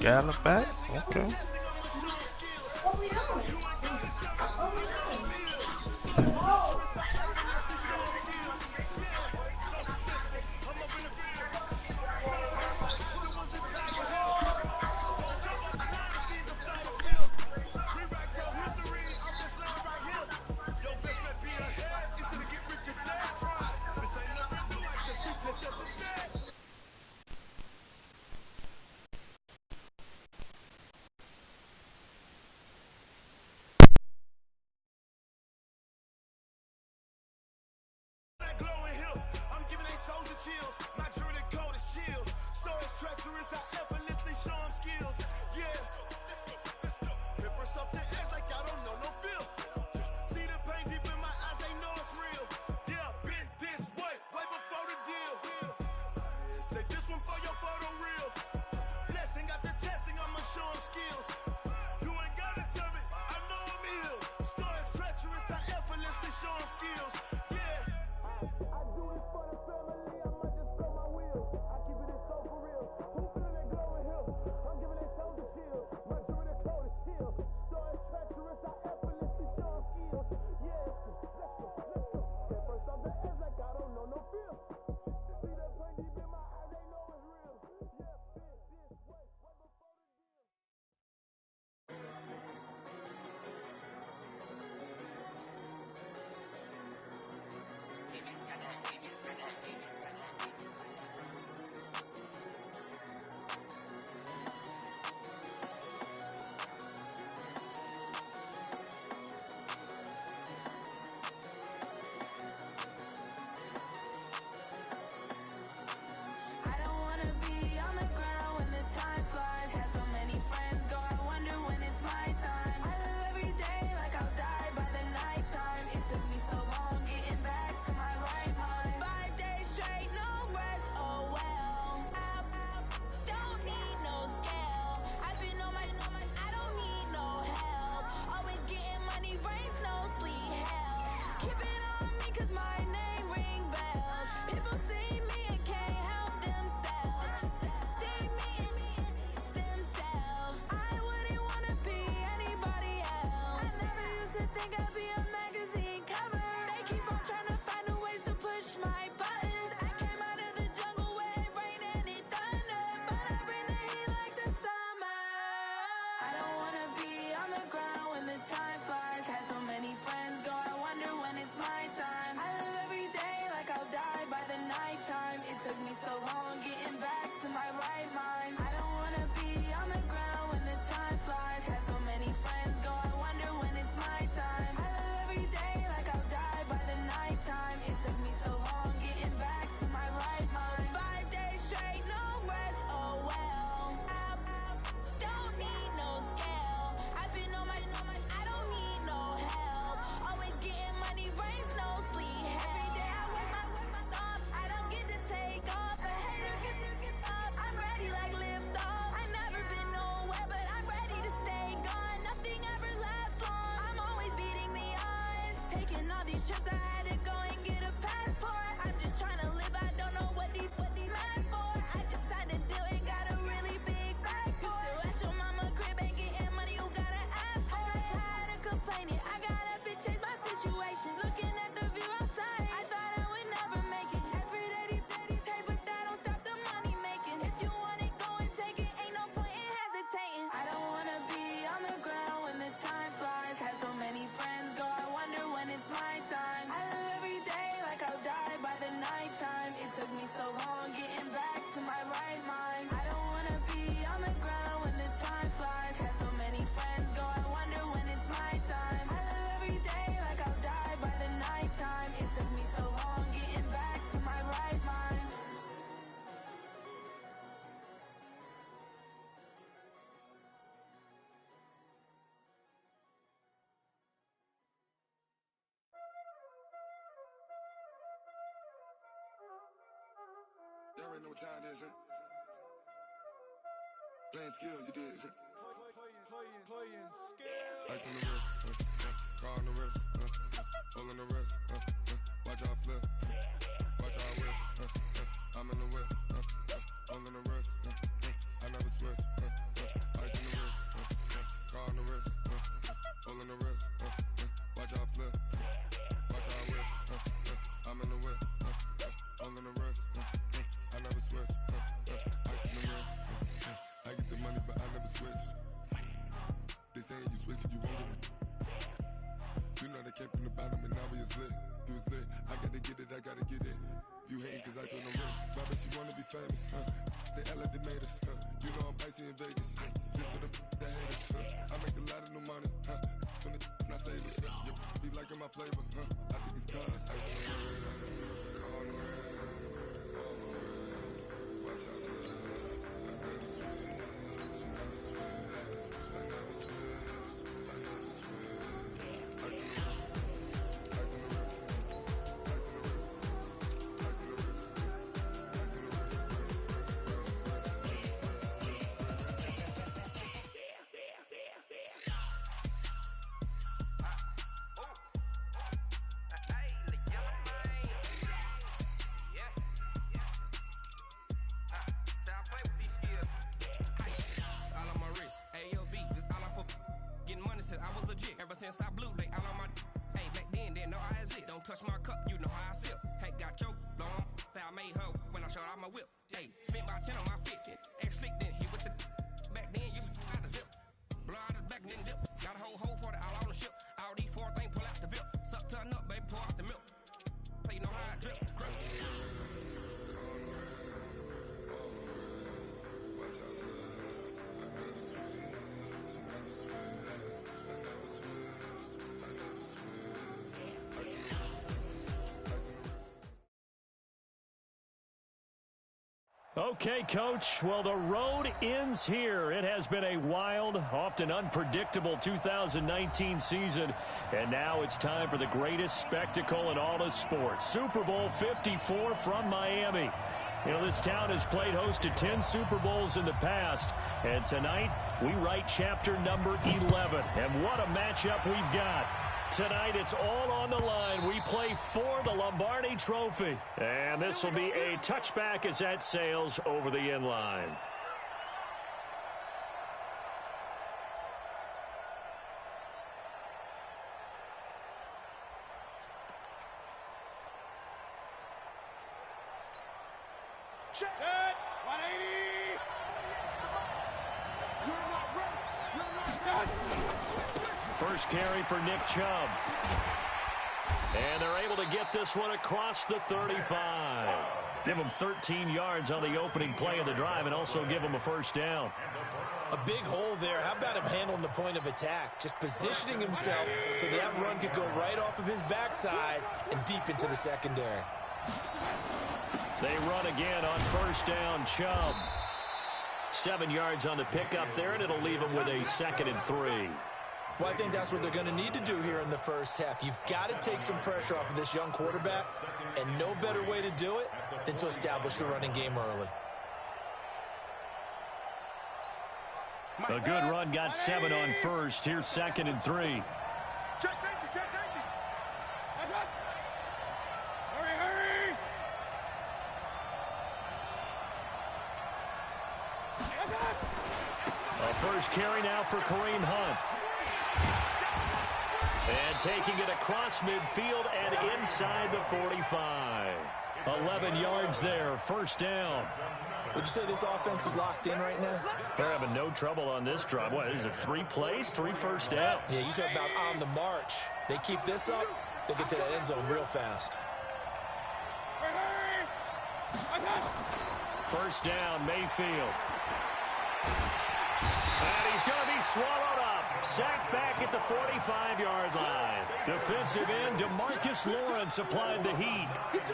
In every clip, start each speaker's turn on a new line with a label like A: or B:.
A: Gallop back? Okay.
B: Time flies, had so many friends go, I wonder when it's my time.
A: already know what time it is, huh? Playing skills, you did, huh?
B: Playing skills.
A: Ice on the wrist, car on the wrist, hole in the wrist, watch out flip, watch out whip, I'm in the whip, hole in the wrist, I never switch, ice on the wrist, car on the wrist, hole in the wrist, watch out flip, watch out whip, I'm in the whip, hole in the wrist, I never switch, ice on the wrist, I get the money but I never switch. They saying you switch cause you won't get it. You know they came from the bottom and now we is lit. You was lit, I gotta get it, I gotta get it. You hating cause ice on the wrist. Why bet you wanna be famous, They act like they made us, You know I'm icy in Vegas, This for the that hate us, I make a lot of new money, When the not savers, You be liking my flavor, I think it's cause ice on the wrist, car on the wrist, all the wrist. Watch out for this, I never switch, you never switch. I never switch, I never switch. Ice in the wrist, ice in the wrist, ice in the wrist, ice in the wrist, ice in the wrist,
C: I was legit. Ever since I blew, they all on my hey, back then, didn't know I exist. Don't touch my cup, you know how I sip. Hey, got choked, long. Say I made her when I showed out my whip. Hey, spent about 10 on my 50. Ex slick, then hit with the back then, used to out the zip. Blow out his back, then dip. Got a whole party all on the ship. All these four things pull out the VIP. Suck to a nut, baby, pour out the milk. So you know how I drip. Crush.
D: Okay, Coach. Well, the road ends here. It has been a wild, often unpredictable 2019 season, and now it's time for the greatest spectacle in all of sports. Super Bowl 54 from Miami. You know, this town has played host to 10 Super Bowls in the past, and tonight we write chapter number 11. And what a matchup we've got. Tonight, it's all on the line. We play for the Lombardi Trophy. And this will be a touchback as that sails over the end line.
B: Check. 180.
E: You're not ready. You're not ready.
D: First carry for Nick Chubb. And they're able to get this one across the 35. Give them 13 yards on the opening play of the drive and also give them a first down.
F: A big hole there. How about him handling the point of attack? Just positioning himself so that run could go right off of his backside and deep into the secondary.
D: They run again on first down. Chubb. 7 yards on the pickup there, and it'll leave them with a 2nd and 3.
F: Well, I think that's what they're going to need to do here in the first half. You've got to take some pressure off of this young quarterback, and no better way to do it than to establish the running game early.
D: A good run, got 7 on first. Here's 2nd and 3.
E: Check safety, check safety.
B: Hurry, hurry.
D: A first carry now for Kareem Hunt. And taking it across midfield and inside the 45. 11 yards there, first down.
F: Would you say this offense is locked in right now?
D: They're having no trouble on this drive. What, is it 3 plays, 3 first downs?
F: Yeah, you talk about on the march. They keep this up, they'll get to that end zone real fast.
D: First down, Mayfield. And he's going to be swallowed up. Sacked back at the 45-yard line. Defensive end DeMarcus Lawrence applied the heat.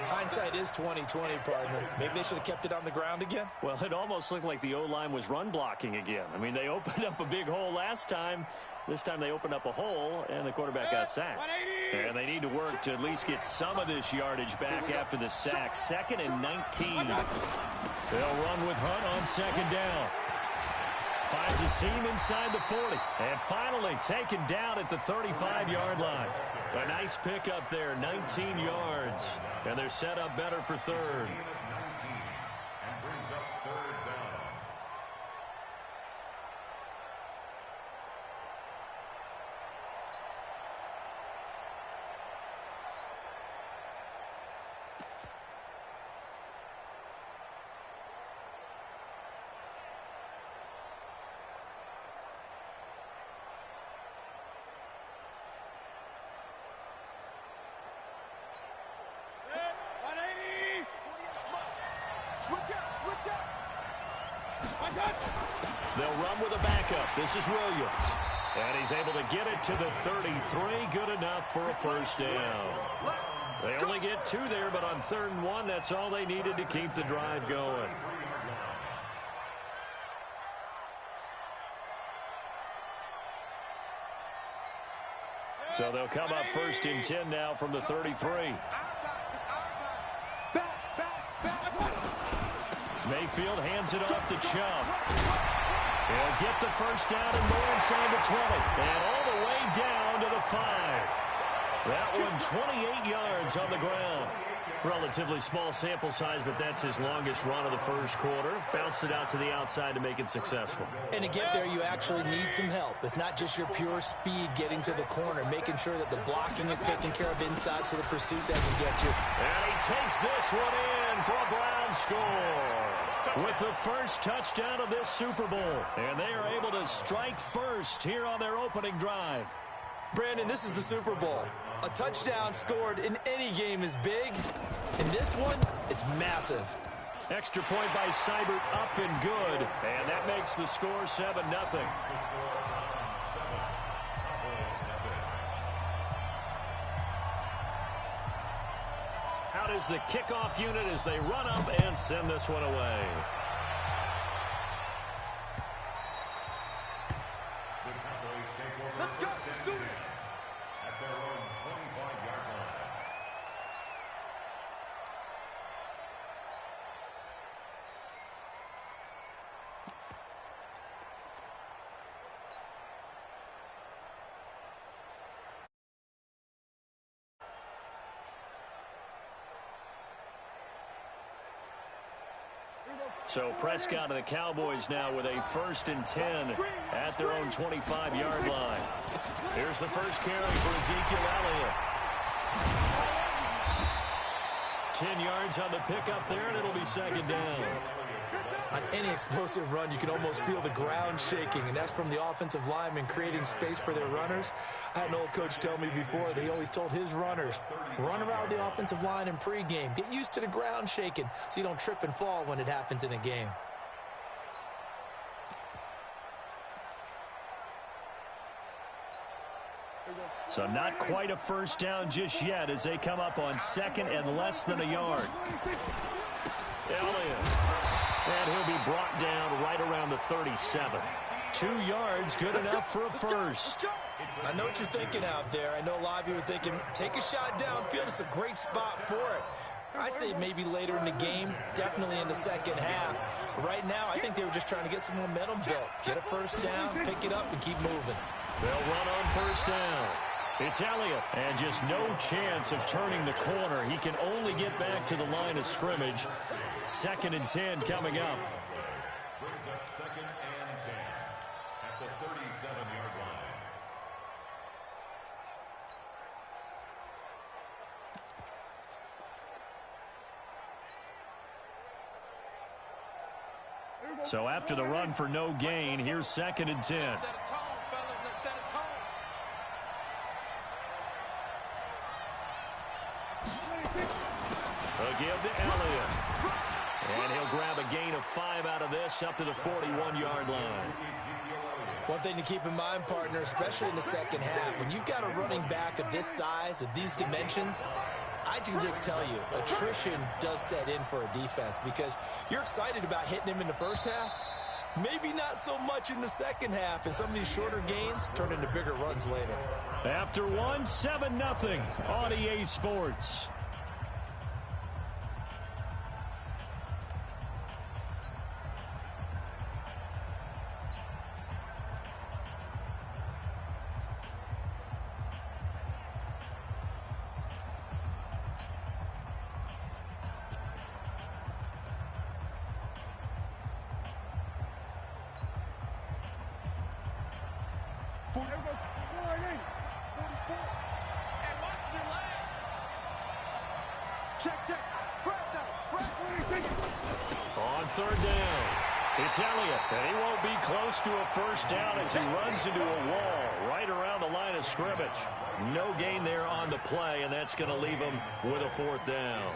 F: Hindsight is 20/20, partner. Maybe they should have kept it on the ground again.
D: Well, it almost looked like the O-line was run blocking again. I mean, they opened up a big hole last time. This time they opened up a hole, and the quarterback got sacked. And they need to work to at least get some of this yardage back after the sack. 2nd and 19. They'll run with Hunt on 2nd down. Finds a seam inside the 40. And finally taken down at the 35-yard line. A nice pickup there, 19 yards. And they're set up better for 3rd. They'll run with a backup. This is Williams. And he's able to get it to the 33. Good enough for a first down. They only get 2 there, but on 3rd and 1, that's all they needed to keep the drive going. So they'll come up 1st and 10 now from the 33. Mayfield hands it off to Chubb. He'll get the first down and more inside the 20. And all the way down to the 5. That one 28 yards on the ground. Relatively small sample size, but that's his longest run of the first quarter. Bounced it out to the outside to make it successful.
F: And to get there, you actually need some help. It's not just your pure speed getting to the corner, making sure that the blocking is taken care of inside so the pursuit doesn't get you.
D: And he takes this one in for a Brown score with the first touchdown of this Super Bowl. And they are able to strike first here on their opening drive.
F: Brandon, this is the Super Bowl. A touchdown scored in any game is big. In this one, it's massive.
D: Extra point by Seibert, up and good. And that makes the score 7-0. Out is the kickoff unit as they run up and send this one away.
E: Let's go. Do it.
G: At their own 25-yard line.
D: So Prescott and the Cowboys now with a 1st and 10 at their own 25-yard line. Here's the first carry for Ezekiel Elliott. 10 yards on the pickup there, and it'll be 2nd down.
F: On any explosive run, you can almost feel the ground shaking, and that's from the offensive linemen creating space for their runners. I had an old coach tell me before that he always told his runners, run around the offensive line in pregame. Get used to the ground shaking so you don't trip and fall when it happens in a game.
D: So not quite a first down just yet as they come up on 2nd and less than a yard. Elliott. And he'll be brought down right around the 37. 2 yards, good enough for a first.
F: I know what you're thinking out there. I know a lot of you are thinking, take a shot downfield. It's a great spot for it. I'd say maybe later in the game, definitely in the second half. But right now, I think they were just trying to get some momentum built. Get a first down, pick it up, and keep moving.
D: They'll run on first down. It's Elliott, and just no chance of turning the corner. He can only get back to the line of scrimmage. 2nd and 10 coming up.
G: Brings up 2nd and 10 at the 37-yard line.
D: So after the run for no gain, here's 2nd and 10.
B: Set a tone, fellas. Let's set a tone.
D: A give to Elliott. And he'll grab a gain of 5 out of this up to the 41-yard line.
F: One thing to keep in mind, partner, especially in the second half, when you've got a running back of this size, of these dimensions, I can just tell you, attrition does set in for a defense because you're excited about hitting him in the first half. Maybe not so much in the second half, and some of these shorter gains turn into bigger runs later.
D: After one, 7-0 on EA Sports.
E: Check.
D: On third down, it's Elliott, and he won't be close to a first down as he runs into a wall right around the line of scrimmage. No gain there on the play, and that's going to leave him with a fourth down.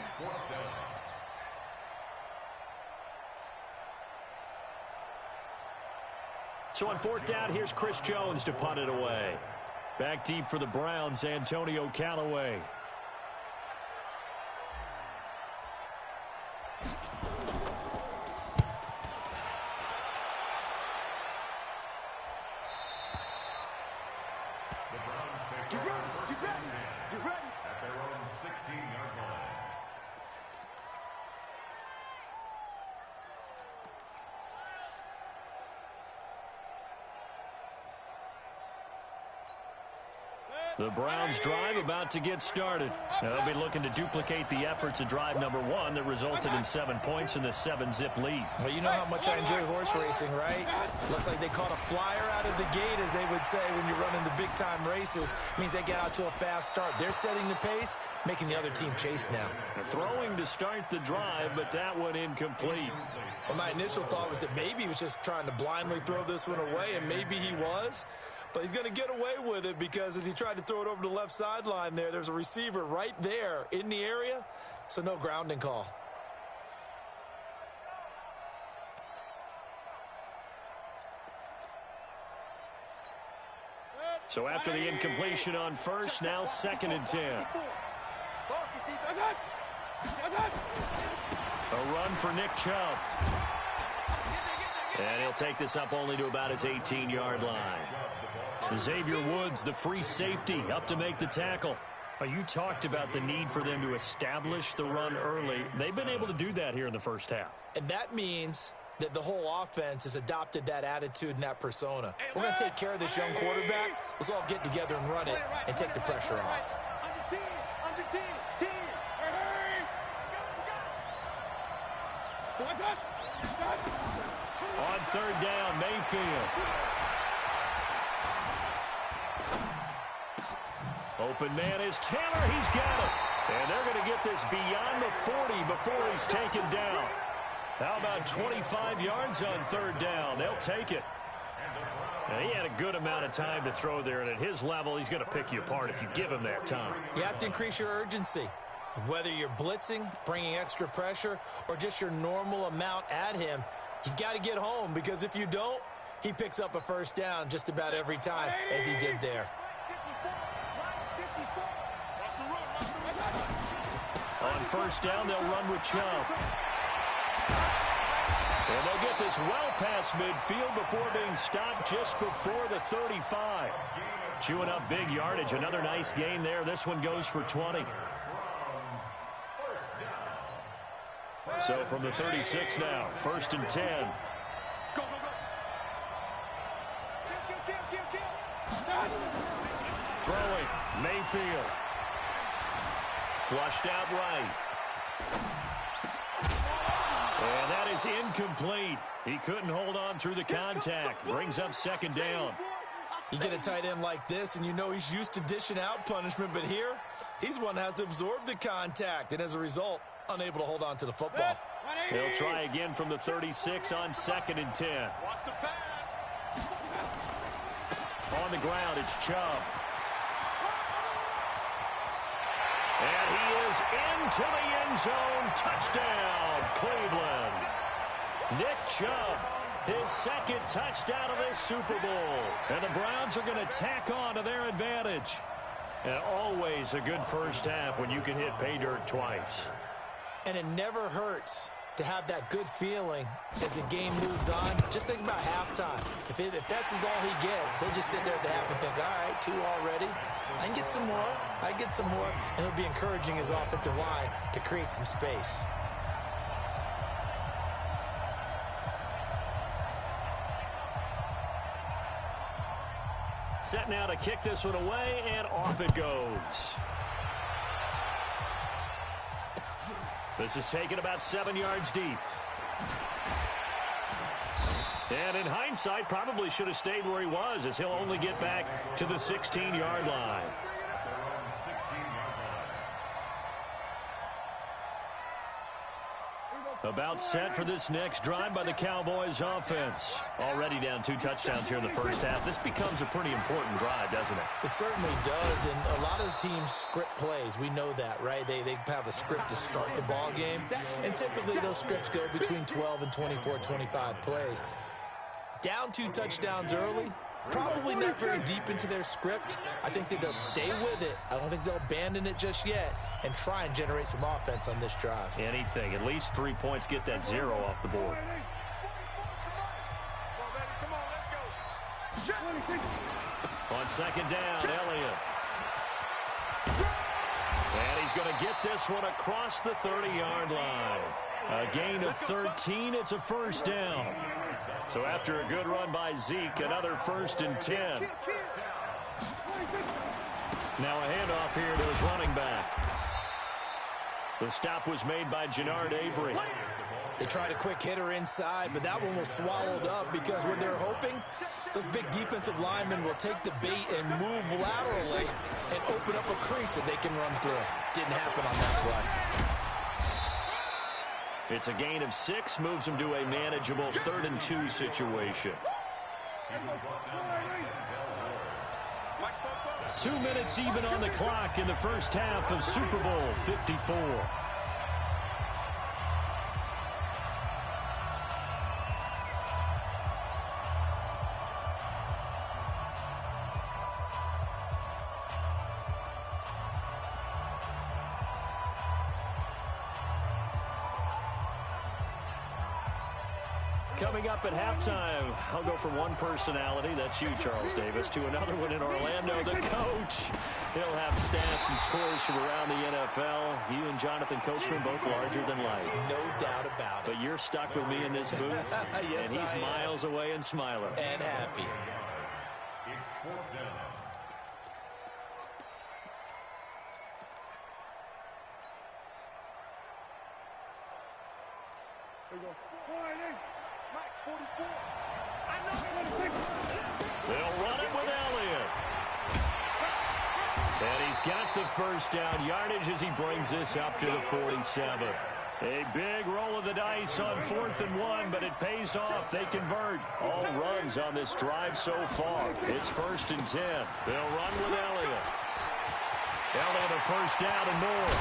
D: So on fourth down, here's Chris Jones to punt it away. Back deep for the Browns, Antonio Callaway. The Browns drive about to get started. Now they'll be looking to duplicate the efforts of drive number one that resulted in 7 points in the 7-zip lead.
F: Well, you know how much I enjoy horse racing, right? Looks like they caught a flyer out of the gate, as they would say when you're running the big-time races. It means they get out to a fast start. They're setting the pace, making the other team chase now.
D: Throwing to start the drive, but that one incomplete.
F: Well, my initial thought was that maybe he was just trying to blindly throw this one away, and maybe he was. But he's going to get away with it because as he tried to throw it over the left sideline there's a receiver right there in the area, so no grounding call.
D: So after the incompletion on first, now 2nd and 10. A run for Nick Chubb. And he'll take this up only to about his 18-yard line. Xavier Woods, the free safety, up to make the tackle. You talked about the need for them to establish the run early. They've been able to do that here in the first half.
F: And that means that the whole offense has adopted that attitude and that persona. We're going to take care of this young quarterback. Let's all get together and run it and take the pressure off.
E: Under team.
D: On third down, Mayfield. Open man is Taylor. He's got it. And they're going to get this beyond the 40 before he's taken down. How about 25 yards on third down? They'll take it. Now, he had a good amount of time to throw there, and at his level, he's going to pick you apart if you give him that time.
F: You have to increase your urgency. Whether you're blitzing, bringing extra pressure, or just your normal amount at him, you've got to get home, because if you don't, he picks up a first down just about every time, as he did there.
D: On first down, they'll run with Chubb. And they'll get this well past midfield before being stopped just before the 35. Chewing up big yardage. Another nice gain there. This one goes for 20. So from the 36 now, 1st and 10.
E: Go.
D: Throwing, Mayfield. Flushed out right. And that is incomplete. He couldn't hold on through the contact. Brings up 2nd down.
F: You get a tight end like this, and you know he's used to dishing out punishment, but here, he's one that has to absorb the contact, and as a result, unable to hold on to the football.
D: They'll try again from the 36 on 2nd and 10.
E: Watch the pass.
D: On the ground, it's Chubb. And he is into the end zone. Touchdown, Cleveland. Nick Chubb his second touchdown of this Super Bowl. And the Browns are going to tack on to their advantage. And always a good first half when you can hit pay dirt twice.
F: And it never hurts to have that good feeling as the game moves on. Just think about halftime. If that's all he gets, he'll just sit there at the half and think, all right, 2 already. I can get some more. I can get some more. And he'll be encouraging his offensive line to create some space.
D: Set now to kick this one away, and off it goes. This is taken about 7 yards deep. And in hindsight, probably should have stayed where he was, as he'll only get back to the 16-yard line. About set for this next drive by the Cowboys offense. Already down 2 touchdowns here in the first half. This becomes a pretty important drive, doesn't it?
F: It certainly does, and a lot of the teams script plays. We know that, right? They have a script to start the ball game, and typically those scripts go between 12 and 24, 25 plays. Down 2 touchdowns early, probably not very deep into their script. I think that they'll stay with it. I don't think they'll abandon it just yet and try and generate some offense on this drive.
D: Anything. At least 3 points, get that 0 off the board. On second down, Elliott. And he's going to get this one across the 30-yard line. A gain of 13. It's a first down. So after a good run by Zeke, another 1st and 10. Now a handoff here to his running back. The stop was made by Jannard Avery.
F: They tried a quick hitter inside, but that one was swallowed up because what they're hoping, those big defensive linemen will take the bait and move laterally and open up a crease that they can run through. Didn't happen on that play.
D: It's a gain of 6, moves him to a manageable 3rd and 2 situation. 2 minutes even on the clock in the first half of Super Bowl 54. Coming up at halftime, I'll go from one personality, that's you, Charles Davis, to another one in Orlando, the coach. He'll have stats and scores from around the NFL. You and Jonathan Coachman both larger than life.
F: No doubt about it.
D: But you're stuck with me in this booth,
F: yes,
D: and he's miles away and smiling.
F: And happy.
G: It's 4th down.
D: They'll run it with Elliott. And he's got the first down yardage as he brings this up to the 47. A big roll of the dice on 4th and 1, but it pays off. They convert. All runs on this drive so far. It's 1st and 10. They'll run with Elliott. Elliott a first down and more.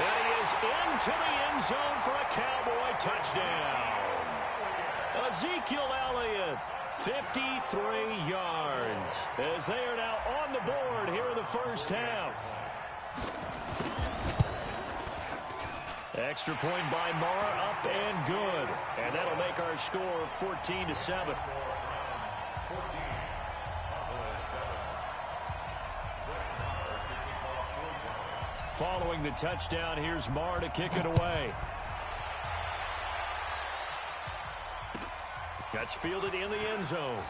D: And he is into the end zone for a Cowboy touchdown. Ezekiel Elliott, 53 yards, as they are now on the board here in the first half. Extra point by Marr, up and good. And that'll make our score 14-7. Following the touchdown, here's Marr to kick it away. That's fielded in the end zone.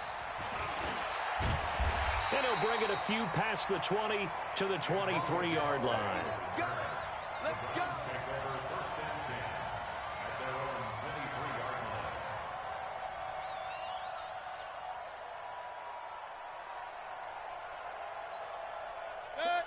D: And he'll bring it a few past the 20 to the 23-yard line.
E: Let's go.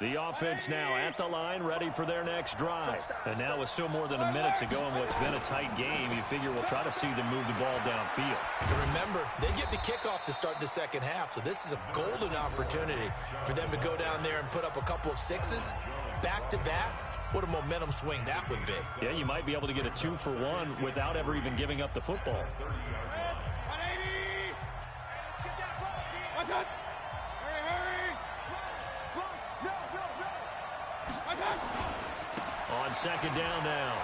D: The offense now at the line, ready for their next drive. And now with still more than a minute to go in what's been a tight game, you figure we'll try to see them move the ball downfield.
F: And remember, they get the kickoff to start the second half, so this is a golden opportunity for them to go down there and put up a couple of 6s back-to-back What a momentum swing that would be.
D: Yeah, you might be able to get a 2-for-1 without ever even giving up the football.
E: 180! Watch out! Hurry!
D: On second down now,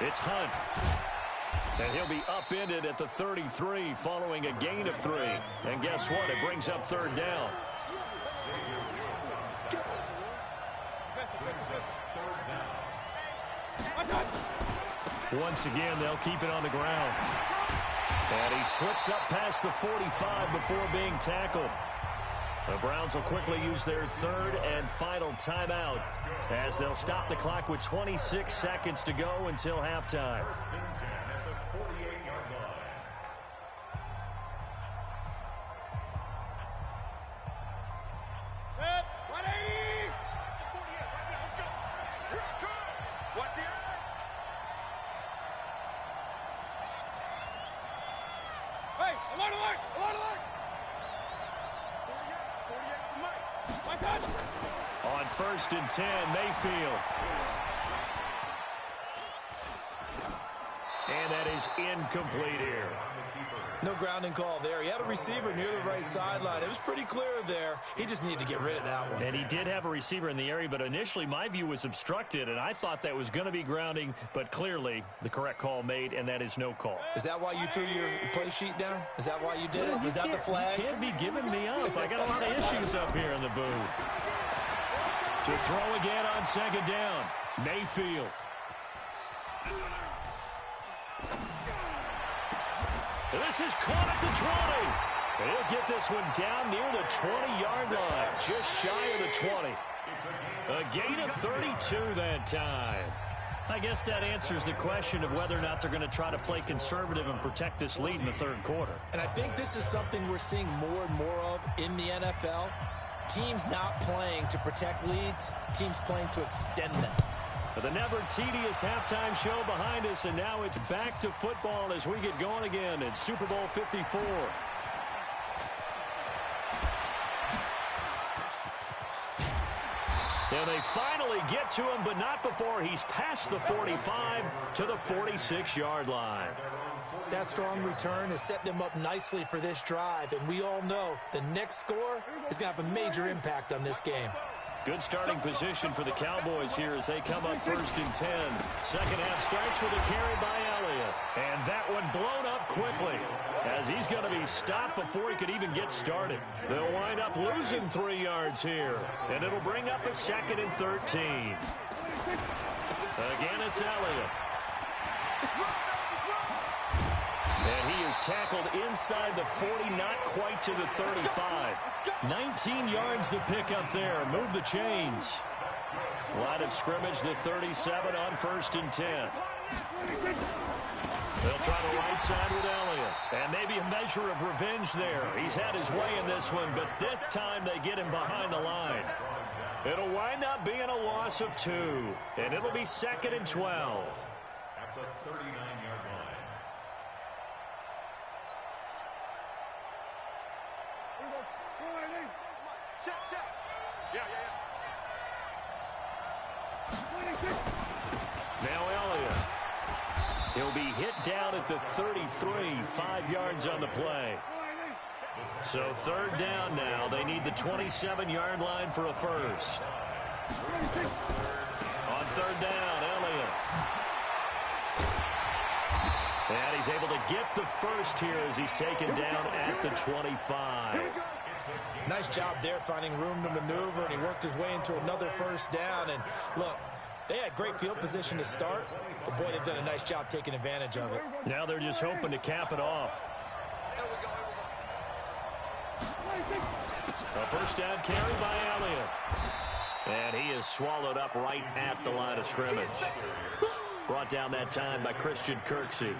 D: it's Hunt. And he'll be upended at the 33 following a gain of 3. And guess what? It brings up third down. Once again, they'll keep it on the ground. And he slips up past the 45 before being tackled. The Browns will quickly use their third and final timeout as they'll stop the clock with 26 seconds to go until halftime. On first and 10, Mayfield. And that is incomplete here.
F: No grounding call there. He had a receiver near the right sideline. It was pretty clear there. He just needed to get rid of that one.
D: And he did have a receiver in the area, but initially my view was obstructed, and I thought that was going to be grounding, but clearly the correct call made, and that is no call.
F: Is that why you threw your play sheet down? Is that why you did it? Was that the flag?
D: You can't be giving me up. I got a lot of issues up here in the booth. To throw again on second down, Mayfield. This is caught at the 20. And he'll get this one down near the 20-yard line, just shy of the 20. A gain of 32 that time. I guess that answers the question of whether or not they're going to try to play conservative and protect this lead in the third quarter.
F: And I think this is something we're seeing more and more of in the NFL. Teams not playing to protect leads, teams playing to extend them.
D: The never-tedious halftime show behind us, and now it's back to football as we get going again in Super Bowl 54. And they finally get to him, but not before he's past the 45 to the 46-yard line.
F: That strong return has set them up nicely for this drive, and we all know the next score is going to have a major impact on this game.
D: Good starting position for the Cowboys here as they come up first and 10. Second half starts with a carry by Elliott. And that one blown up quickly as he's going to be stopped before he could even get started. They'll wind up losing 3 yards here. And it'll bring up a second and 13. Again, it's Elliott. And he is tackled inside the 40, not quite to the 35. 19 yards to pick up there. Move the chains. Line of scrimmage, the 37 on first and 10. They'll try the right side with Elliott. And maybe a measure of revenge there. He's had his way in this one, but this time they get him behind the line. It'll wind up being a loss of 2. And it'll be second and 12.
G: At the 39-yard line.
D: Now Elliott. He'll be hit down at the 33, 5 yards on the play. So third down now. They need the 27-yard line for a first. On third down, Elliott. And he's able to get the first here as he's taken down at the 25.
F: Nice job there finding room to maneuver, and he worked his way into another first down. And look, they had great field position to start, but boy, they've done a nice job taking advantage of it.
D: Now they're just hoping to cap it off. A first down carry by Elliott. And he is swallowed up right at the line of scrimmage. Brought down that time by Christian Kirksey.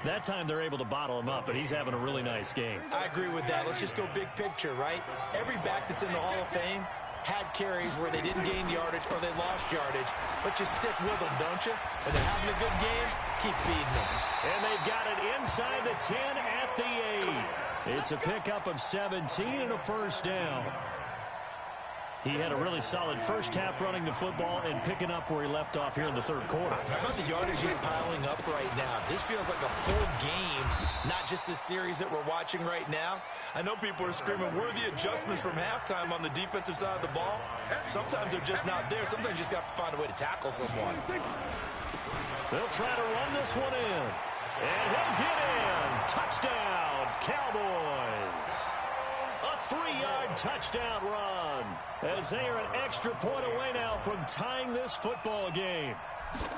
D: That time they're able to bottle him up, but he's having a really nice game.
F: I agree with that. Let's just go big picture, right? Every back that's in the Hall of Fame had carries where they didn't gain yardage or they lost yardage, but you stick with them, don't you? When they're having a good game, keep feeding them.
D: And they've got it inside the 10 at the 8. It's a pickup of 17 and a first down. He had a really solid first half running the football and picking up where he left off here in the third quarter.
F: How about the yardage he's piling up right now? This feels like a full game, not just this series that we're watching right now. I know people are screaming, where are the adjustments from halftime on the defensive side of the ball? Sometimes they're just not there. Sometimes you just have to find a way to tackle someone.
D: They'll try to run this one in. And he'll get in. Touchdown, Cowboys. A 3-yard touchdown run. As they are an extra point away now from tying this football game.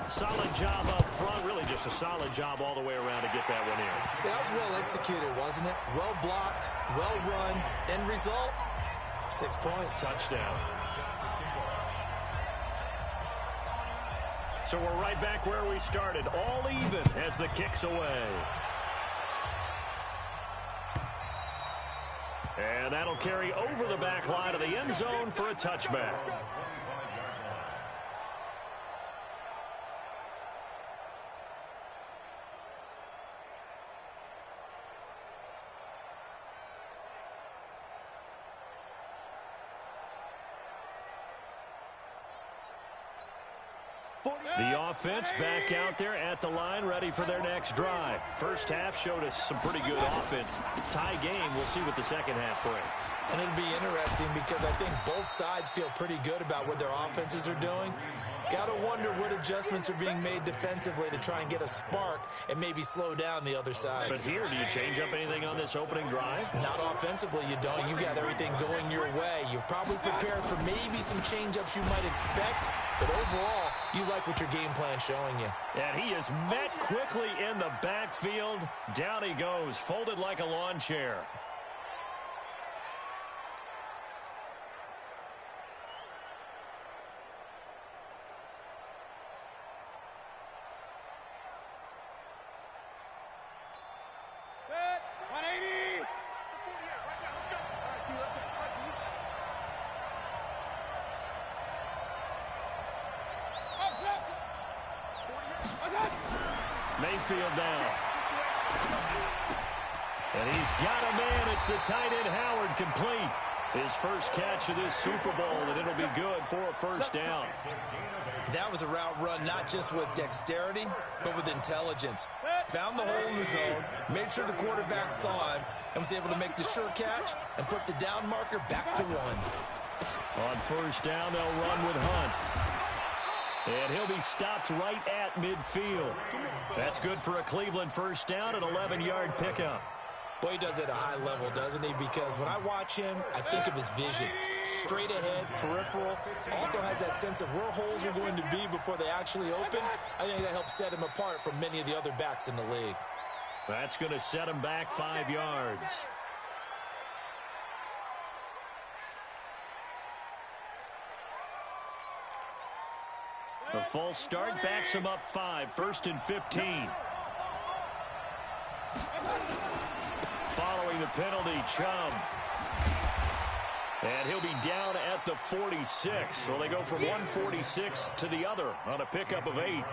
D: Solid job up front. Really just a solid job all the way around to get that one in.
F: That was well executed, wasn't it? Well blocked, well run. End result, 6 points.
D: Touchdown. So we're right back where we started. All even as the kick's away. And that'll carry over the back line of the end zone for a touchback. The offense back out there at the line, ready for their next drive. First half showed us some pretty good offense. Tie game, we'll see what the second half brings.
F: And it'll be interesting because I think both sides feel pretty good about what their offenses are doing. Got to wonder what adjustments are being made defensively to try and get a spark and maybe slow down the other side.
D: But here, do you change up anything on this opening drive?
F: Not offensively, you don't. You've got everything going your way. You've probably prepared for maybe some change-ups you might expect, but overall, you like what your game plan's showing you.
D: And he is met quickly in the backfield. Down he goes, folded like a lawn chair. Mayfield down. And he's got a man. It's the tight end Howard complete. His first catch of this Super Bowl, and it'll be good for a first down.
F: That was a route run not just with dexterity, but with intelligence. Found the hole in the zone, made sure the quarterback saw him, and was able to make the sure catch and put the down marker back to 1.
D: On first down, they'll run with Hunt. And he'll be stopped right at midfield. That's good for a Cleveland first down, an 11-yard pickup.
F: Boy, he does it at a high level, doesn't he? Because when I watch him, I think of his vision. Straight ahead, peripheral. Also has that sense of where holes are going to be before they actually open. I think that helps set him apart from many of the other backs in the league.
D: That's going to set him back 5 yards. The false start backs him up 5, 1st and 15. Following the penalty, Chubb. And he'll be down at the 46. So they go from 146 to the other on a pickup of 8.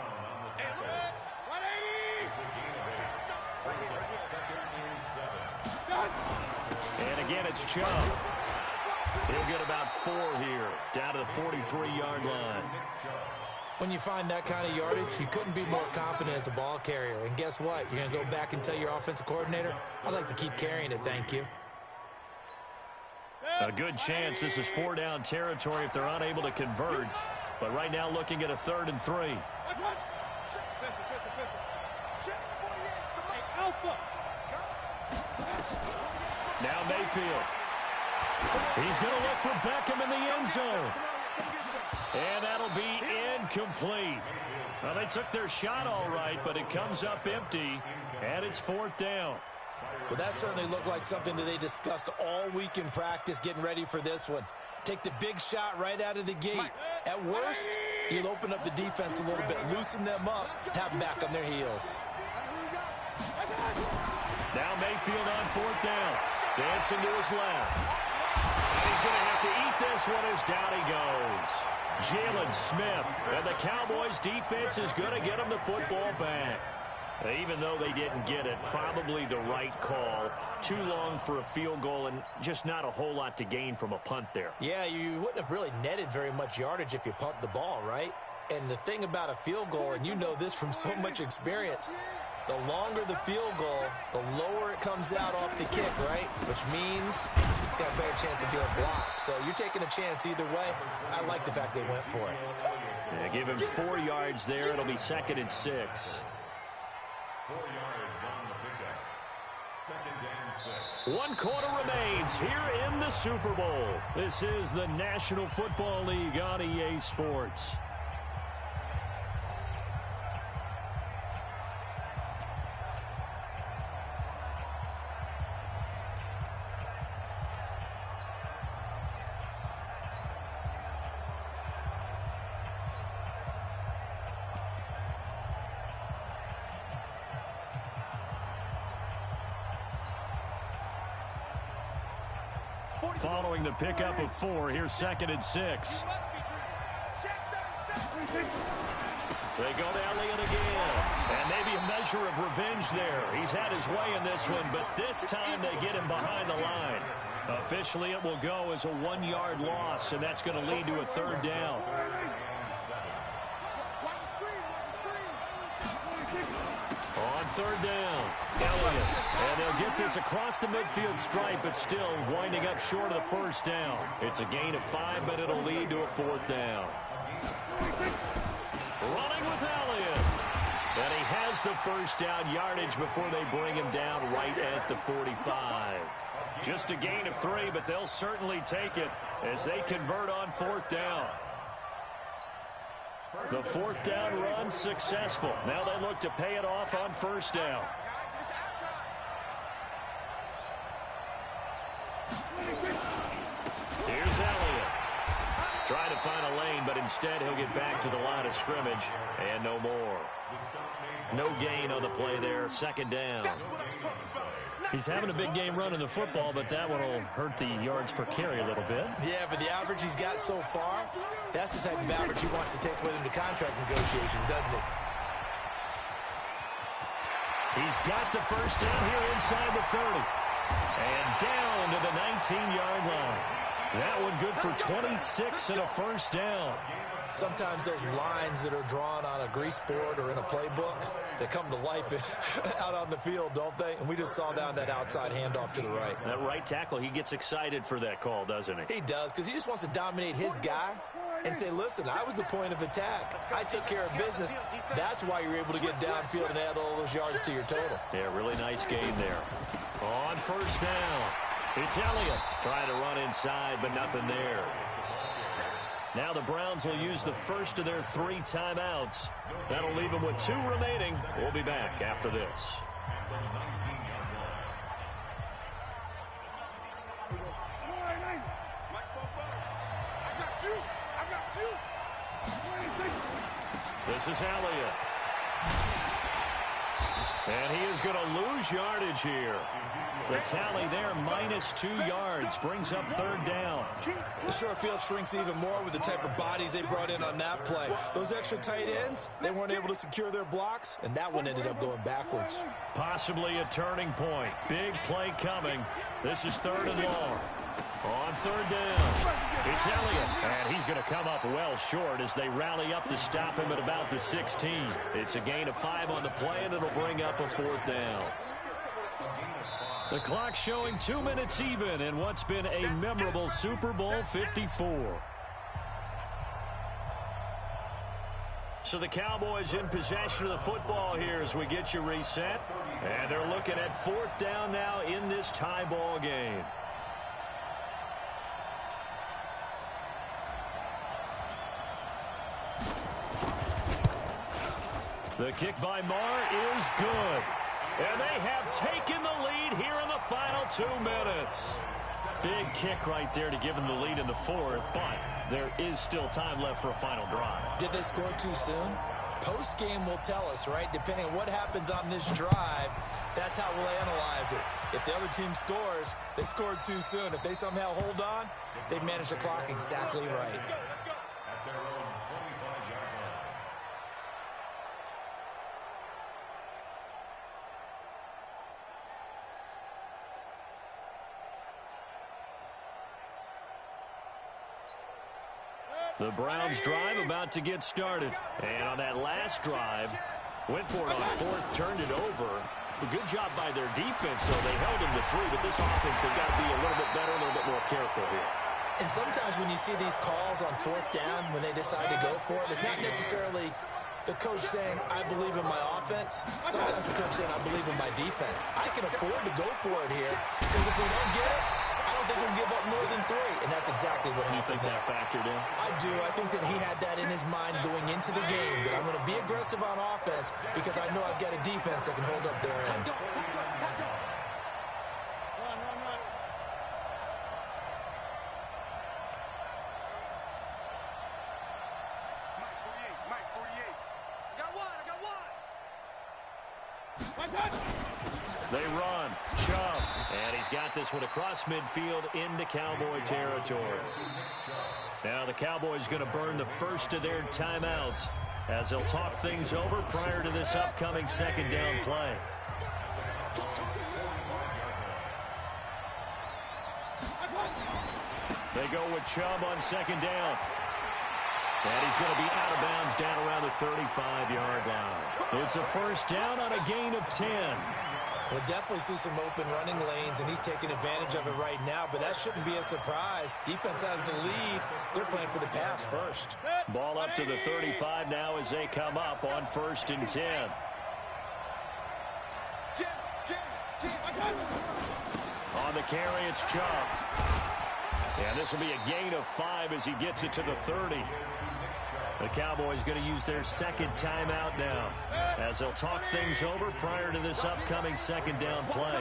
D: And again, it's Chubb. He'll get about 4 here, down to the 43-yard line.
F: When you find that kind of yardage, you couldn't be more confident as a ball carrier. And guess what? You're going to go back and tell your offensive coordinator, I'd like to keep carrying it, thank you.
D: A good chance this is 4-down territory if they're unable to convert. But right now looking at a 3rd and 3. Now Mayfield. He's going to look for Beckham in the end zone. And that'll be incomplete. Well, they took their shot all right, but it comes up empty, and it's 4th down.
F: Well, that certainly looked like something that they discussed all week in practice getting ready for this one. Take the big shot right out of the gate. At worst, you'll open up the defense a little bit, loosen them up, have them back on their heels.
D: Now Mayfield on 4th down. Dancing to his left. And he's going to have to eat this one as down he goes. Jalen Smith, and the Cowboys defense is going to get him the football back. Even though they didn't get it, probably the right call. Too long for a field goal and just not a whole lot to gain from a punt there.
F: Yeah, you wouldn't have really netted very much yardage if you pumped the ball, right? And the thing about a field goal, and you know this from so much experience, the longer the field goal, the lower it comes out off the kick, right? Which means it's got a better chance of being blocked. So you're taking a chance either way. I like the fact they went for it.
D: Yeah, give him 4 yards there. It'll be 2nd and 6.
G: 4 yards on the pickup. 2nd and 6.
D: 1 quarter remains here in the Super Bowl. This is the National Football League on EA Sports. Following the pickup of 4, here's 2nd and 6. They go to Elliott again. And maybe a measure of revenge there. He's had his way in this one, but this time they get him behind the line. Officially, it will go as a 1-yard loss, and that's going to lead to a 3rd down. On 3rd down, Elliott. And they'll get this across the midfield stripe, but still winding up short of the 1st down. It's a gain of 5, but it'll lead to a 4th down. Running with Elliott. And he has the 1st down yardage before they bring him down right at the 45. Just a gain of 3, but they'll certainly take it as they convert on 4th down. The 4th down run successful. Now they look to pay it off on 1st down. Here's Elliott. Trying to find a lane, but instead he'll get back to the line of scrimmage and no more. No gain on the play there. 2nd down. He's having a big game running the football, but that one will hurt the yards per carry a little bit.
F: Yeah, but the average he's got so far, that's the type of average he wants to take with him to contract negotiations, doesn't he?
D: He's got the 1st down here inside the 30. And down to the 19-yard line. That one good for 26 and a 1st down.
F: Sometimes those lines that are drawn on a grease board or in a playbook, they come to life out on the field, don't they? And we just saw down that outside handoff to the right.
D: That right tackle, he gets excited for that call, doesn't he?
F: He does, because he just wants to dominate his guy and say, listen, I was the point of attack. I took care of business. That's why you're able to get downfield and add all those yards to your total.
D: Yeah, really nice gain there. On 1st down, it's Elliott trying to run inside, but nothing there. Now the Browns will use the first of their 3 timeouts. That'll leave them with 2 remaining. We'll be back after this. This is Elliott. And he is going to lose yardage here. The tally there, -2 yards, brings up 3rd down.
F: The short field shrinks even more with the type of bodies they brought in on that play. Those extra tight ends, they weren't able to secure their blocks, and that one ended up going backwards.
D: Possibly a turning point. Big play coming. This is 3rd and long. On 3rd down, it's Elliott, and he's going to come up well short as they rally up to stop him at about the 16. It's a gain of 5 on the play, and it'll bring up a 4th down. The clock showing 2 minutes even in what's been a memorable Super Bowl 54. So the Cowboys in possession of the football here as we get you reset. And they're looking at 4th down now in this tie ball game. The kick by Marr is good. And they have taken the lead here in the final 2 minutes. Big kick right there to give them the lead in the 4th, but there is still time left for a final drive.
F: Did they score too soon? Post-game will tell us, right? Depending on what happens on this drive, that's how we'll analyze it. If the other team scores, they scored too soon. If they somehow hold on, they've managed the clock exactly right.
D: The Browns drive about to get started. And on that last drive, went for it on fourth, turned it over. A good job by their defense, so they held him to 3, but this offense, they've got to be a little bit better, a little bit more careful here.
F: And sometimes when you see these calls on fourth down, when they decide to go for it, it's not necessarily the coach saying, I believe in my offense. Sometimes the coach saying, I believe in my defense. I can afford to go for it here, because if we don't get it, I don't think we'll give up more than 3, and that's exactly what happened.
D: You think that factored in?
F: I do. I think that he had that in his mind going into the game, that I'm going to be aggressive on offense because I know I've got a defense that can hold up their end.
D: They run. Chubb. And he's got this one across midfield into Cowboy territory. Now the Cowboys going to burn the first of their timeouts as they'll talk things over prior to this upcoming second down play. They go with Chubb on second down. And he's going to be out of bounds down around the 35-yard line. It's a first down on a gain of 10.
F: We'll definitely see some open running lanes, and he's taking advantage of it right now, but that shouldn't be a surprise. Defense has the lead. They're playing for the pass first.
D: Ball up to the 35 now as they come up on 1st and 10. On the carry, it's Chubb. And this will be a gain of 5 as he gets it to the 30. The Cowboys going to use their second timeout now as they'll talk things over prior to this upcoming second down play.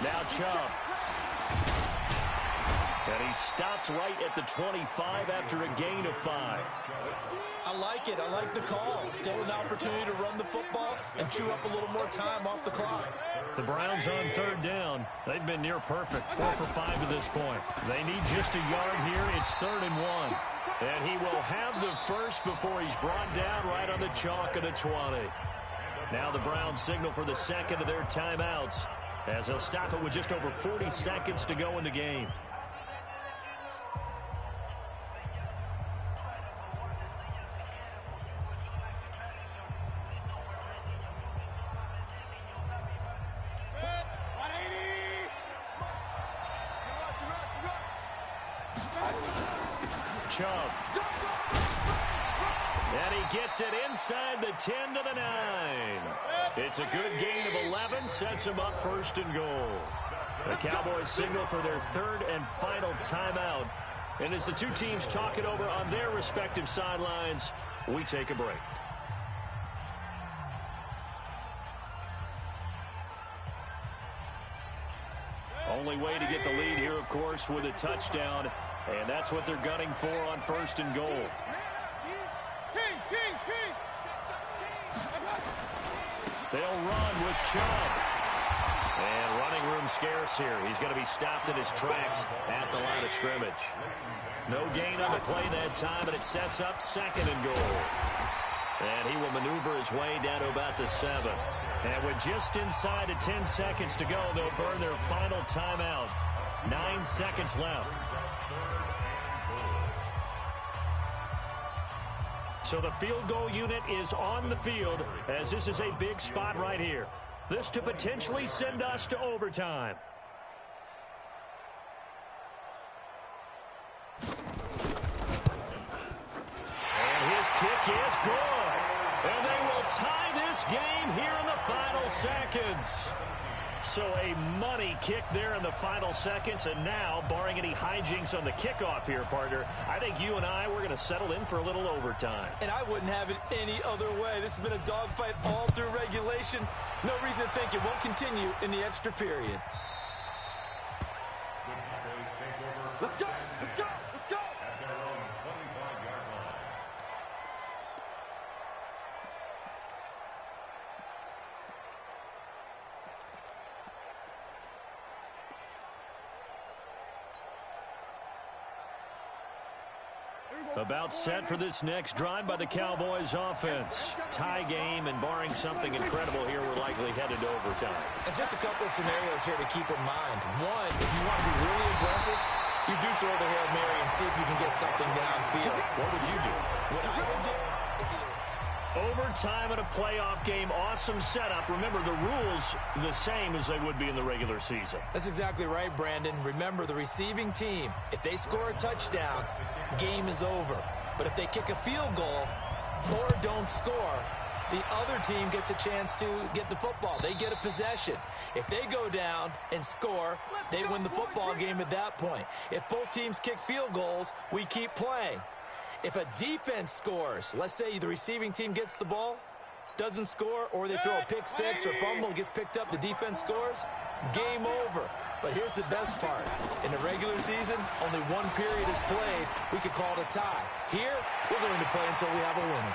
D: Now Chubb. And he stopped right at the 25 after a gain of 5.
F: I like it. I like the call. Still an opportunity to run the football and chew up a little more time off the clock.
D: The Browns on third down. They've been near perfect. 4 for 5 to this point. They need just a yard here. It's 3rd and 1. And he will have the first before he's brought down right on the chalk of the 20. Now the Browns signal for the second of their timeouts as they'll stop it with just over 40 seconds to go in the game. Chubb. And he gets it inside the 10 to the 9. It's a good gain of 11, sets him up 1st and goal. The Cowboys signal for their 3rd and final timeout. And as the two teams talk it over on their respective sidelines, we take a break. Only way to get the lead here, of course, with a touchdown. And that's what they're gunning for on 1st and goal. They'll run with Chubb. And running room scarce here. He's going to be stopped in his tracks at the line of scrimmage. No gain on the play that time, and it sets up 2nd and goal. And he will maneuver his way down to about the 7. And with just inside of 10 seconds to go, they'll burn their final timeout. 9 seconds left. So the field goal unit is on the field as this is a big spot right here. This to potentially send us to overtime. And his kick is good. And they will tie this game here in the final seconds. So a money kick there in the final seconds, and now, barring any hijinks on the kickoff here, partner, I think you and I, we're going to settle in for a little overtime.
F: And I wouldn't have it any other way. This has been a dogfight all through regulation. No reason to think it won't continue in the extra period.
E: Let's go! Let's go! Let's go!
G: At their own 25-yard line.
D: About set for this next drive by the Cowboys offense. Tie game, and barring something incredible here, we're likely headed to overtime.
F: And just a couple of scenarios here to keep in mind. One, if you want to be really aggressive, you do throw the Hail Mary and see if you can get something downfield.
D: What would you do?
F: What I would do is either...
D: Overtime in a playoff game. Awesome setup. Remember, the rules the same as they would be in the regular season.
F: That's exactly right, Brandon. Remember, the receiving team, if they score a touchdown, game is over. But if they kick a field goal or don't score, the other team gets a chance to get the football. They get a possession. If they go down and score, they win the football game at that point. If both teams kick field goals, we keep playing. If a defense scores, let's say the receiving team gets the ball, doesn't score, or they throw a pick six or fumble, gets picked up, the defense scores, game over. But here's the best part. In the regular season, only one period is played. We could call it a tie. Here, we're going to play until we have a winner.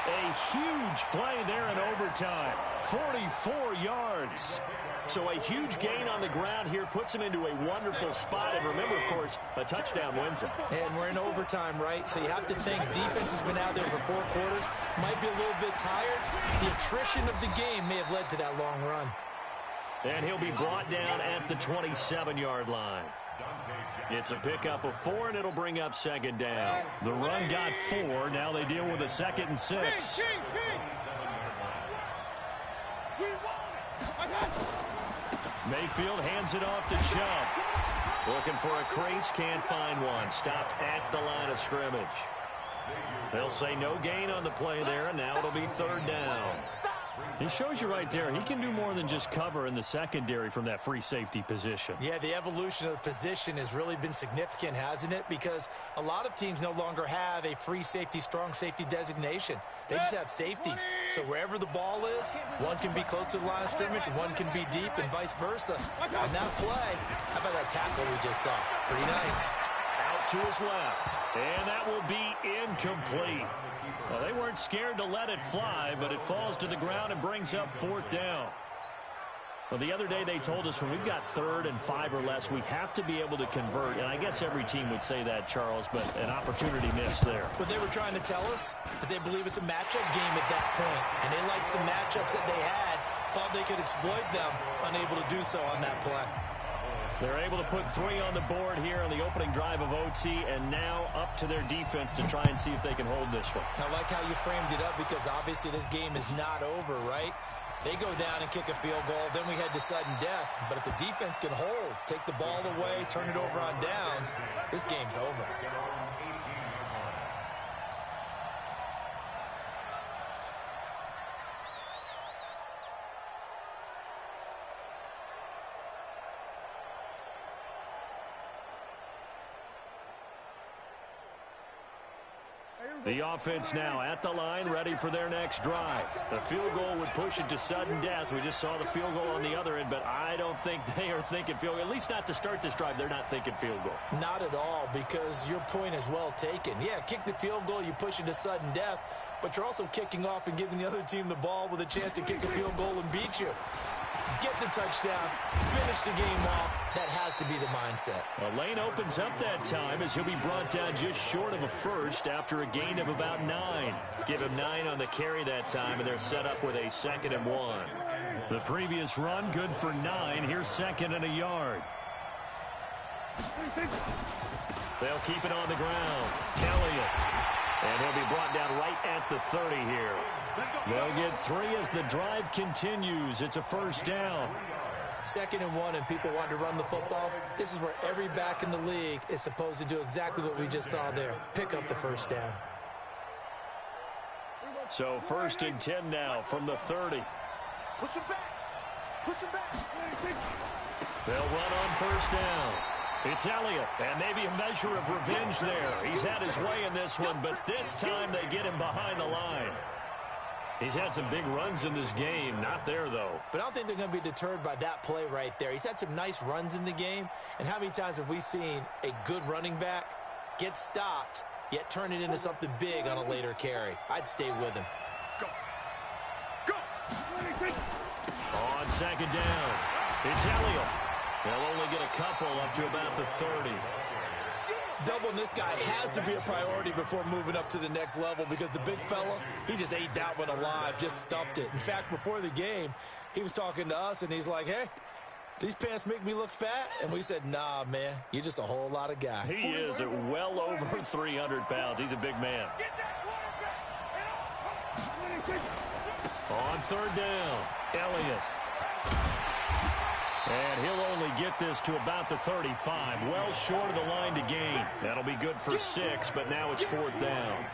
D: A huge play there in overtime. 44 yards. So a huge gain on the ground here puts him into a wonderful spot. And remember, of course, a touchdown wins him.
F: And we're in overtime, right? So you have to think defense has been out there for 4 quarters. Might be a little bit tired. The attrition of the game may have led to that long run.
D: And he'll be brought down at the 27-yard line. It's a pickup of 4, and it'll bring up second down. The run got 4. Now they deal with a 2nd and 6. Mayfield hands it off to Chubb. Looking for a crease, can't find one. Stopped at the line of scrimmage. They'll say no gain on the play there, and now it'll be 3rd down. He shows you right there, he can do more than just cover in the secondary from that free safety position.
F: Yeah, the evolution of the position has really been significant, hasn't it? Because a lot of teams no longer have a free safety, strong safety designation. They just have safeties. So wherever the ball is, one can be close to the line of scrimmage, one can be deep, and vice versa. On that play, how about that tackle we just saw? Pretty nice.
D: Out to his left, and that will be incomplete. Well, they weren't scared to let it fly, but it falls to the ground and brings up 4th down. Well, the other day they told us when we've got 3rd and 5 or less, we have to be able to convert. And I guess every team would say that, Charles, but an opportunity missed there.
F: What they were trying to tell us is they believe it's a matchup game at that point. And they liked some matchups that they had, thought they could exploit them, unable to do so on that play.
D: They're able to put 3 on the board here on the opening drive of OT, and now up to their defense to try and see if they can hold this one.
F: I like how you framed it up because obviously this game is not over, right? They go down and kick a field goal, then we head to sudden death. But if the defense can hold, take the ball away, turn it over on downs, this game's over.
D: The offense now at the line, ready for their next drive. The field goal would push it to sudden death. We just saw the field goal on the other end, but I don't think they are thinking field goal. At least not to start this drive. They're not thinking field goal.
F: Not at all, because your point is well taken. Yeah, kick the field goal, you push it to sudden death, but you're also kicking off and giving the other team the ball with a chance to kick a field goal and beat you. Get the touchdown, finish the game off. That has to be the mindset.
D: Well, lane opens up that time as he'll be brought down just short of a first after a gain of about 9. Give him 9 on the carry that time, and they're set up with a 2nd and 1. The previous run, good for 9. Here's 2nd and a yard. They'll keep it on the ground. Elliott. And he'll be brought down right at the 30 here. They'll get 3 as the drive continues. It's a 1st down.
F: 2nd and 1, and people want to run the football. This is where every back in the league is supposed to do exactly what we just saw there. Pick up the 1st down.
D: So 1st and 10 now from the 30.
E: Push him back. Push him back.
D: They'll run on 1st down. It's Elliott, and maybe a measure of revenge there. He's had his way in this one, but this time they get him behind the line. He's had some big runs in this game. Not there, though.
F: But I don't think they're going to be deterred by that play right there. He's had some nice runs in the game. And how many times have we seen a good running back get stopped, yet turn it into something big on a later carry? I'd stay with him.
E: Go. Go.
D: On 2nd down, it's Elliott. They'll only get a couple up to about the 30.
F: Doubling this guy has to be a priority before moving up to the next level because the big fella, he just ate that one alive, just stuffed it. In fact, before the game, he was talking to us, and he's like, hey, these pants make me look fat? And we said, nah, man, you're just a whole lot of guy.
D: He is at well over 300 pounds. He's a big man. On third down, Elliott. And he'll only get this to about the 35, well short of the line to gain. That'll be good for 6, but now it's fourth down.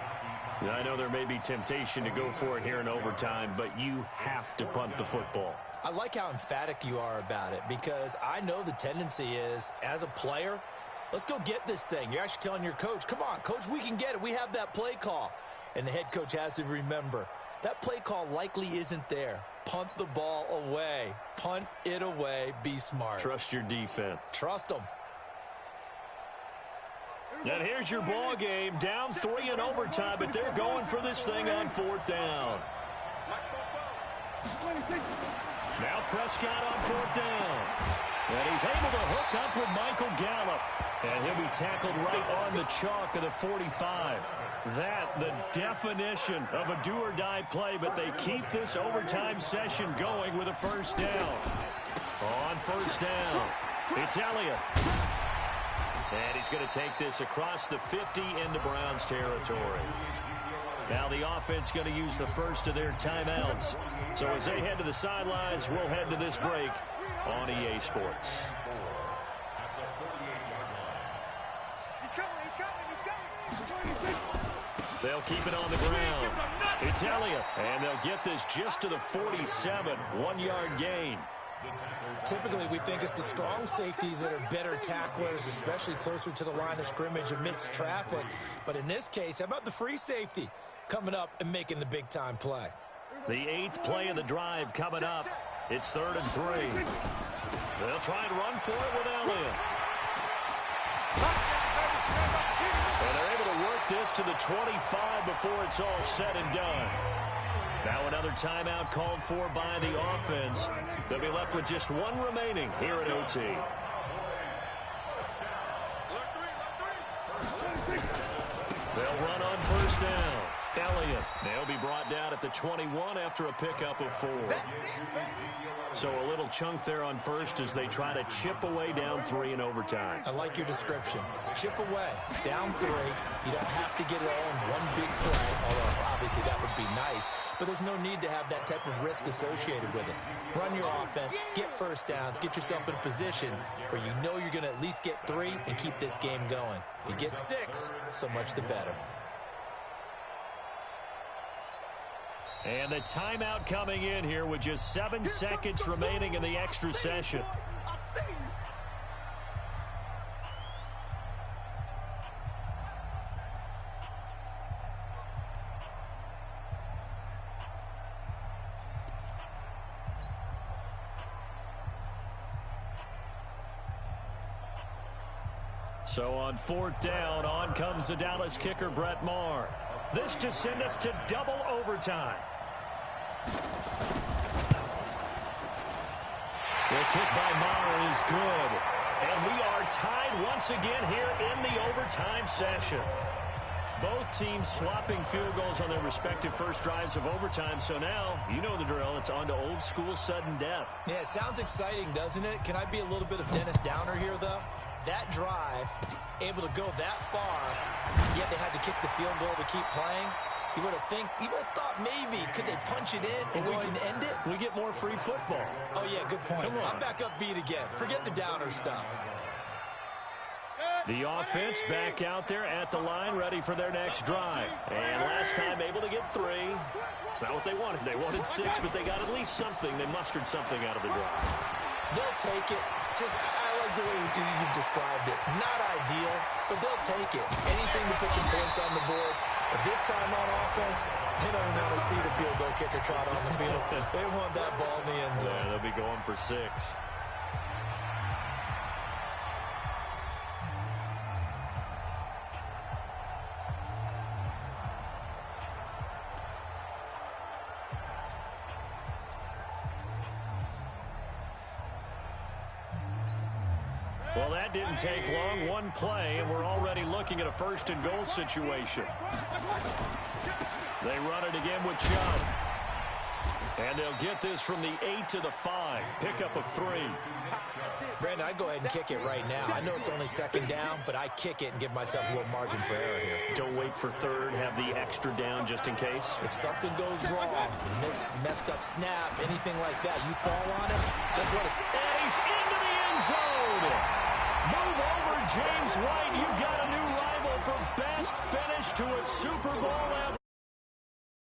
D: I know there may be temptation to go for it here in overtime, but you have to punt the football.
F: I like how emphatic you are about it because I know the tendency is, as a player, let's go get this thing. You're actually telling your coach, come on, coach, we can get it. We have that play call. And the head coach has to remember, that play call likely isn't there. Punt the ball away. Punt it away. Be smart.
D: Trust your defense.
F: Trust them.
D: And here's your ball game. Down 3 in overtime, but they're going for this thing on fourth down. Now Prescott on fourth down. And he's able to hook up with Michael Gallup. And he'll be tackled right on the chalk of the 45. That, the definition of a do-or-die play, but they keep this overtime session going with a first down. On first down, it's Elliott. And he's going to take this across the 50 into Browns territory. Now the offense going to use the first of their timeouts. So as they head to the sidelines, we'll head to this break on EA Sports. They'll keep it on the ground. It's Elliott, and they'll get this just to the 47, 1-yard gain.
F: Typically, we think it's the strong safeties that are better tacklers, especially closer to the line of scrimmage amidst traffic. But in this case, how about the free safety coming up and making the big-time play?
D: The 8th play of the drive coming up. It's 3rd and 3. They'll try and run for it with Elliott. And they're able to work this to the 25 before it's all said and done. Now another timeout called for by the offense. They'll be left with just one remaining here at OT. They'll run on first down. Elliott. They'll be brought down at the 21 after a pickup of 4. So a little chunk there on first as they try to chip away down 3 in overtime.
F: I like your description. Chip away. Down 3. You don't have to get it all in one big play, although obviously that would be nice. But there's no need to have that type of risk associated with it. Run your offense, get first downs, get yourself in a position where you know you're going to at least get 3 and keep this game going. If you get 6, so much the better.
D: And the timeout coming in here with just 7 seconds remaining in the extra session. So on fourth down, on comes the Dallas kicker, Brett Maher. This to send us to double overtime. The kick by Maher is good. And we are tied once again here in the overtime session. Both teams swapping field goals on their respective first drives of overtime. So now, you know the drill. It's on to old school sudden death.
F: Yeah, it sounds exciting, doesn't it? Can I be a little bit of Dennis Downer here, though? That drive, able to go that far, yet they had to kick the field goal to keep playing. You would have thought maybe, could they punch it in and go ahead and end it?
D: We get more free football.
F: Oh, yeah, good point. I'm back upbeat again. Forget the Downer stuff.
D: The offense back out there at the line, ready for their next drive. And last time able to get 3. It's not what they wanted. They wanted 6, but they got at least something. They mustered something out of the drive.
F: They'll take it. I like the way you've described it. Not ideal, but they'll take it. Anything to put some points on the board. But this time on offense, they don't even want to see the field goal kicker trot on the field. They want that ball in the end zone.
D: Yeah, they'll be going for 6. Well, that didn't take long. One play, and we're already looking looking at a 1st and goal situation. They run it again with Chubb. And they'll get this from the 8 to the 5. Pickup of 3.
F: Brandon, I'd go ahead and kick it right now. I know it's only 2nd down, but I kick it and give myself a little margin for error here.
D: Don't wait for 3rd. Have the extra down just in case.
F: If something goes wrong, messed up snap, anything like that, you fall on it, guess what?
D: And he's into the end zone. Move over, James White. You've got a new rival for best finish to a Super Bowl